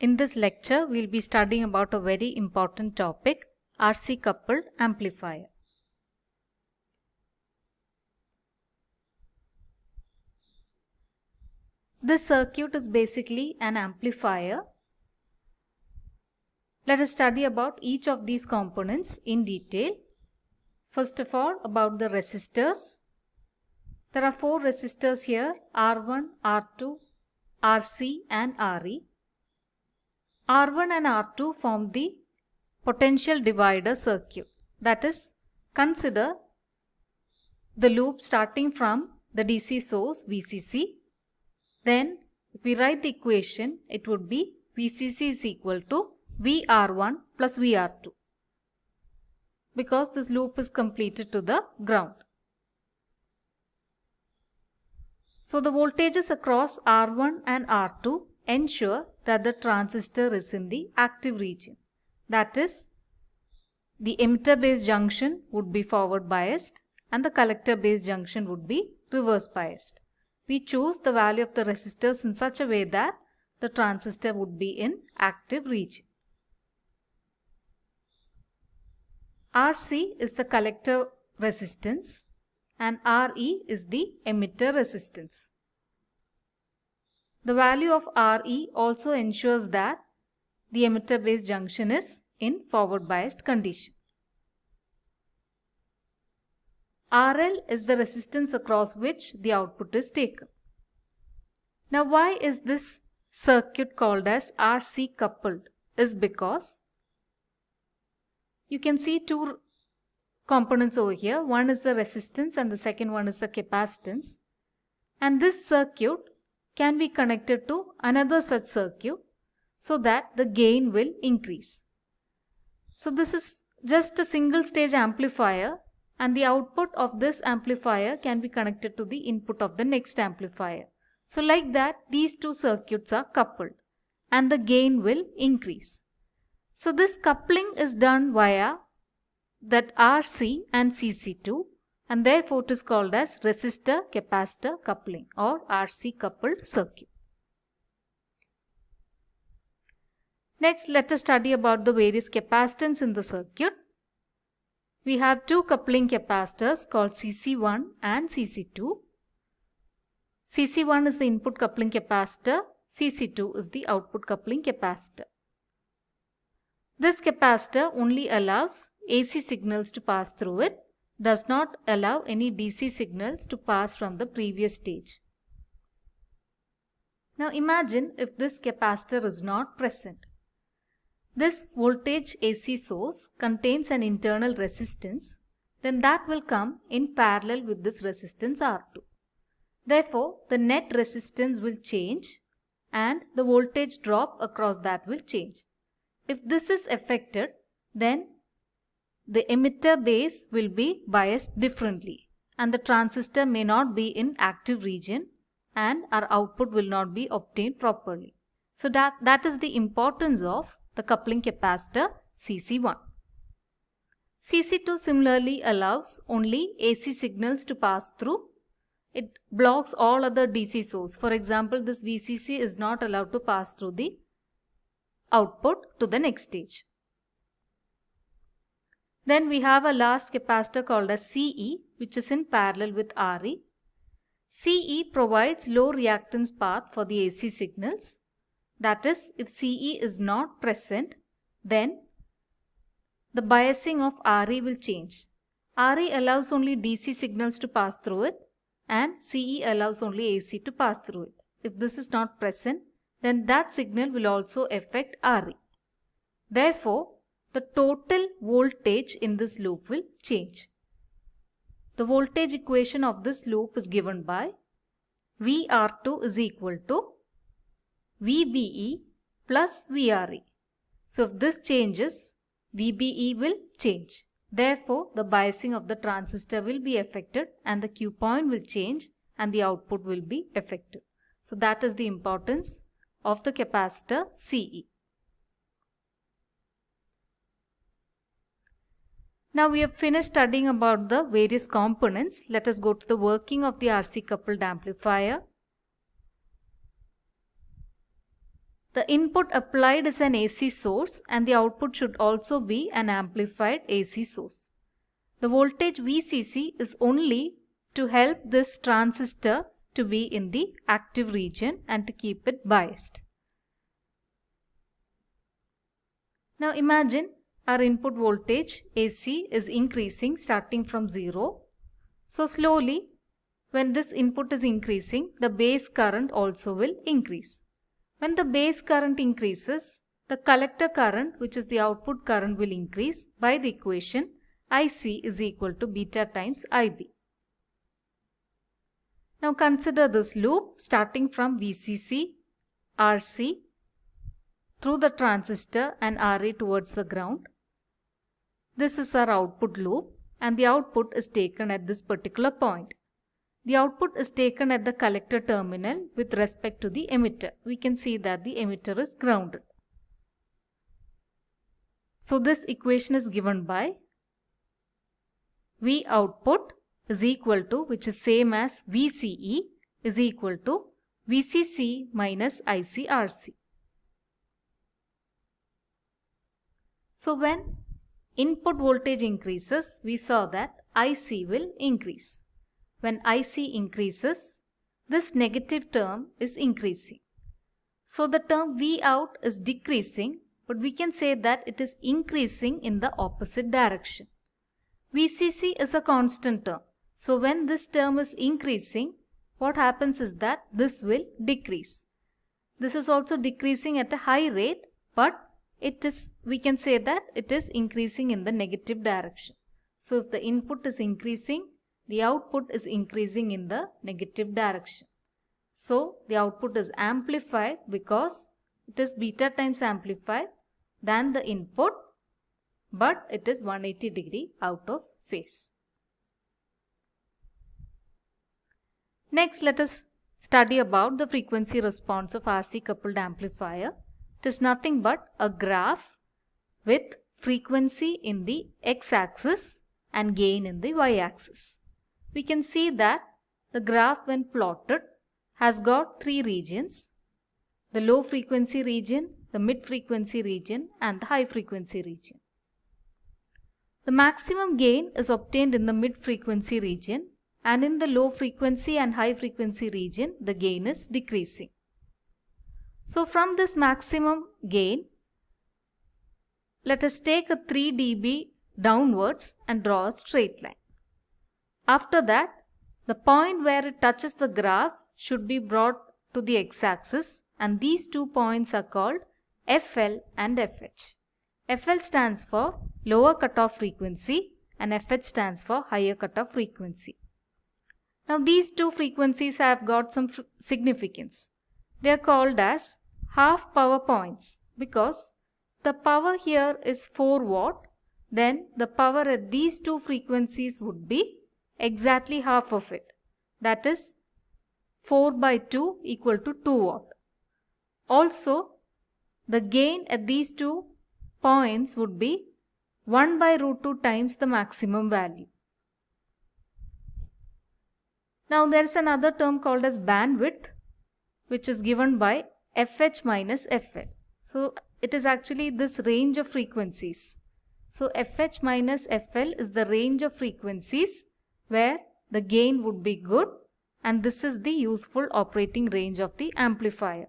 In this lecture, we will be studying about a very important topic, RC coupled amplifier. This circuit is basically an amplifier. Let us study about each of these components in detail. First of all, about the resistors. There are 4 resistors here, R1, R2, RC and RE. R1 and R2 form the potential divider circuit. That is, consider the loop starting from the DC source VCC. Then if we write the equation, it would be VCC is equal to VR1 plus VR2, because this loop is completed to the ground. So the voltages across R1 and R2 ensure that the transistor is in the active region. That is, the emitter base junction would be forward biased and the collector base junction would be reverse biased. We choose the value of the resistors in such a way that the transistor would be in active region. RC is the collector resistance and RE is the emitter resistance. The value of RE also ensures that the emitter base junction is in forward biased condition. RL is the resistance across which the output is taken. Now, why is this circuit called as RC coupled? Is because you can see 2 components over here. One is the resistance and the second one is the capacitance. And this circuit can be connected to another such circuit so that the gain will increase. So this is just a single stage amplifier, and the output of this amplifier can be connected to the input of the next amplifier. So like that, these 2 circuits are coupled and the gain will increase. So this coupling is done via that RC and CC2, and therefore it is called as resistor capacitor coupling or RC coupled circuit. Next, let us study about the various capacitance in the circuit. We have 2 coupling capacitors called CC1 and CC2. CC1 is the input coupling capacitor, CC2 is the output coupling capacitor. This capacitor only allows AC signals to pass through it, does not allow any DC signals to pass from the previous stage. Now imagine if this capacitor is not present. This voltage AC source contains an internal resistance, then that will come in parallel with this resistance R2. Therefore, the net resistance will change and the voltage drop across that will change. If this is affected, then the emitter base will be biased differently and the transistor may not be in active region and our output will not be obtained properly. So that is the importance of the coupling capacitor CC1. CC2 similarly allows only AC signals to pass through. It blocks all other DC source. For example, this VCC is not allowed to pass through the output to the next stage. Then we have a last capacitor called as CE, which is in parallel with RE. CE provides low reactance path for the AC signals. That is, if CE is not present, then the biasing of RE will change. RE allows only DC signals to pass through it and CE allows only AC to pass through it. If this is not present, then that signal will also affect RE. Therefore, the total voltage in this loop will change. The voltage equation of this loop is given by VR2 is equal to VBE plus VRE. So if this changes, VBE will change. Therefore, the biasing of the transistor will be affected and the Q point will change and the output will be affected. So that is the importance of the capacitor CE. Now we have finished studying about the various components. Let us go to the working of the RC coupled amplifier. the input applied is an AC source and the output should also be an amplified AC source. The voltage VCC is only to help this transistor to be in the active region and to keep it biased. Now imagine our input voltage AC is increasing starting from 0. So slowly, when this input is increasing, the base current also will increase. When the base current increases, the collector current, which is the output current, will increase by the equation IC is equal to beta times IB. Now consider this loop starting from VCC, RC, through the transistor and RA towards the ground. This is our output loop and the output is taken at this particular point. The output is taken at the collector terminal with respect to the emitter. We can see that the emitter is grounded. So this equation is given by V output is equal to, which is same as VCE, is equal to VCC minus ICRC. So when input voltage increases, we saw that IC will increase. When IC increases, this negative term is increasing. So the term V out is decreasing, but we can say that it is increasing in the opposite direction. VCC is a constant term. So when this term is increasing, what happens is that this will decrease. This is also decreasing at a high rate, but we can say that it is increasing in the negative direction. So if the input is increasing, the output is increasing in the negative direction. So the output is amplified because it is beta times amplified than the input, but it is 180 degree out of phase. Next, let us study about the frequency response of RC coupled amplifier. It is nothing but a graph with frequency in the x-axis and gain in the y-axis. We can see that the graph when plotted has got three regions: the low frequency region, the mid frequency region and the high frequency region. The maximum gain is obtained in the mid frequency region, and in the low frequency and high frequency region the gain is decreasing. So from this maximum gain, let us take a 3 dB downwards and draw a straight line. After that, the point where it touches the graph should be brought to the x-axis, and these 2 points are called FL and FH. FL stands for lower cutoff frequency and FH stands for higher cutoff frequency. Now these two frequencies have got some significance. They are called as half power points because the power here is 4 watt, then the power at these two frequencies would be exactly half of it. That is 4 by 2 equal to 2 watt. Also, the gain at these 2 points would be 1 by root 2 times the maximum value. Now there is another term called as bandwidth, which is given by FH minus FL. So it is actually this range of frequencies. So FH minus FL is the range of frequencies where the gain would be good, and this is the useful operating range of the amplifier.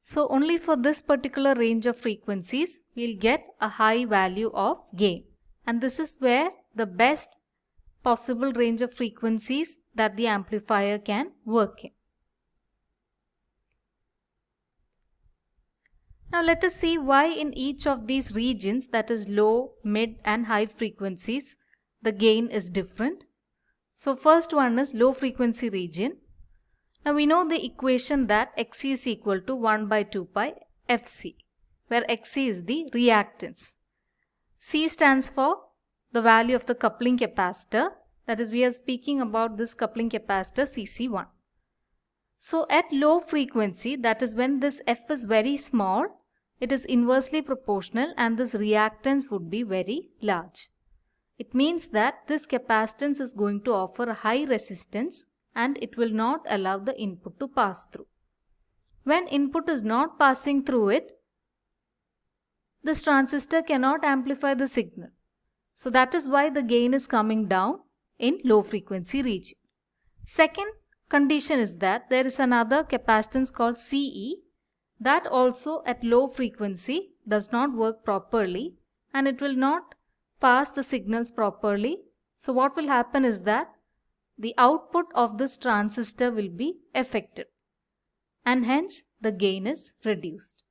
So only for this particular range of frequencies we'll get a high value of gain, and this is where the best possible range of frequencies that the amplifier can work in. Now let us see why in each of these regions, that is low, mid and high frequencies, the gain is different. So first one is low frequency region. Now we know the equation that Xc is equal to 1 by 2 pi Fc, where Xc is the reactance. C stands for the value of the coupling capacitor, that is we are speaking about this coupling capacitor Cc1. So at low frequency, that is when this F is very small, it is inversely proportional and this reactance would be very large. It means that this capacitance is going to offer a high resistance and it will not allow the input to pass through. When input is not passing through it, this transistor cannot amplify the signal. So that is why the gain is coming down in low frequency region. Second condition is that there is another capacitance called CE that also at low frequency does not work properly and it will not pass the signals properly. So what will happen is that the output of this transistor will be affected and hence the gain is reduced.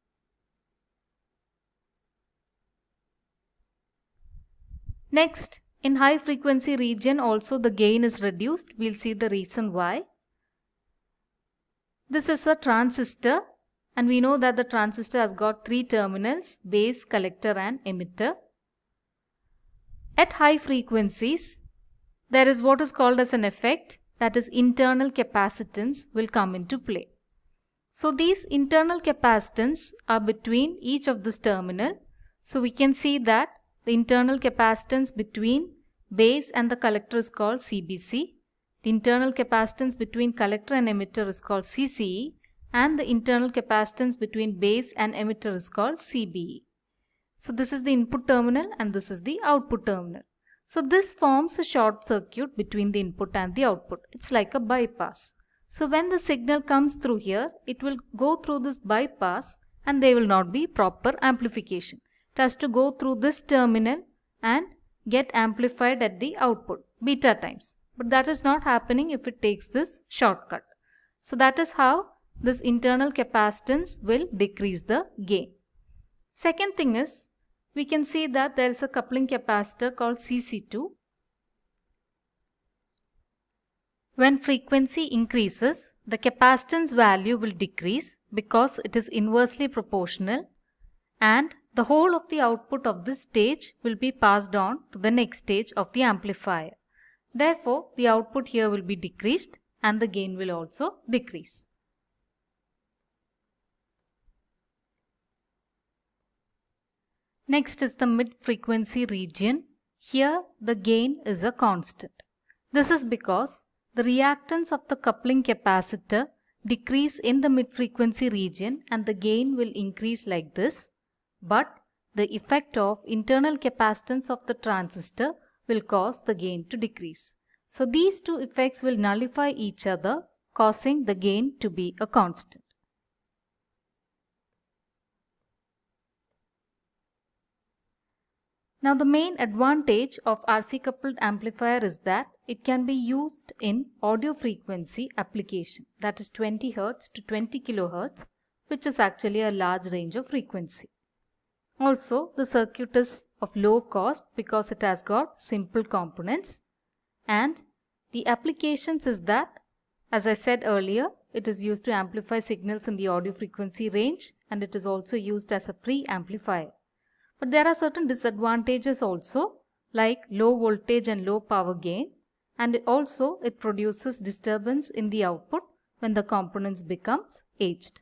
Next, in high frequency region also the gain is reduced. We'll see the reason why. This is a transistor and we know that the transistor has got three terminals: base, collector and emitter. At high frequencies, there is what is called as an effect, that is internal capacitance will come into play. So these internal capacitance are between each of this terminal. So we can see that the internal capacitance between base and the collector is called CBC. The internal capacitance between collector and emitter is called CCE, and the internal capacitance between base and emitter is called CBE. So this is the input terminal and this is the output terminal. So this forms a short circuit between the input and the output. It's like a bypass. So when the signal comes through here, it will go through this bypass and there will not be proper amplification. It has to go through this terminal and get amplified at the output beta times. But that is not happening if it takes this shortcut. So that is how this internal capacitance will decrease the gain. Second thing is, we can see that there is a coupling capacitor called CC2. When frequency increases, the capacitance value will decrease because it is inversely proportional and the whole of the output of this stage will be passed on to the next stage of the amplifier. Therefore, the output here will be decreased and the gain will also decrease. Next is the mid-frequency region. Here the gain is a constant. This is because the reactance of the coupling capacitor decrease in the mid-frequency region and the gain will increase like this, but the effect of internal capacitance of the transistor will cause the gain to decrease. So these two effects will nullify each other, causing the gain to be a constant. Now the main advantage of RC coupled amplifier is that it can be used in audio frequency application, that is 20 Hz to 20 kHz, which is actually a large range of frequency. Also, the circuit is of low cost because it has got simple components, and the applications is that, as I said earlier, it is used to amplify signals in the audio frequency range and it is also used as a pre-amplifier. But there are certain disadvantages also, like low voltage and low power gain, and it produces disturbance in the output when the components becomes aged.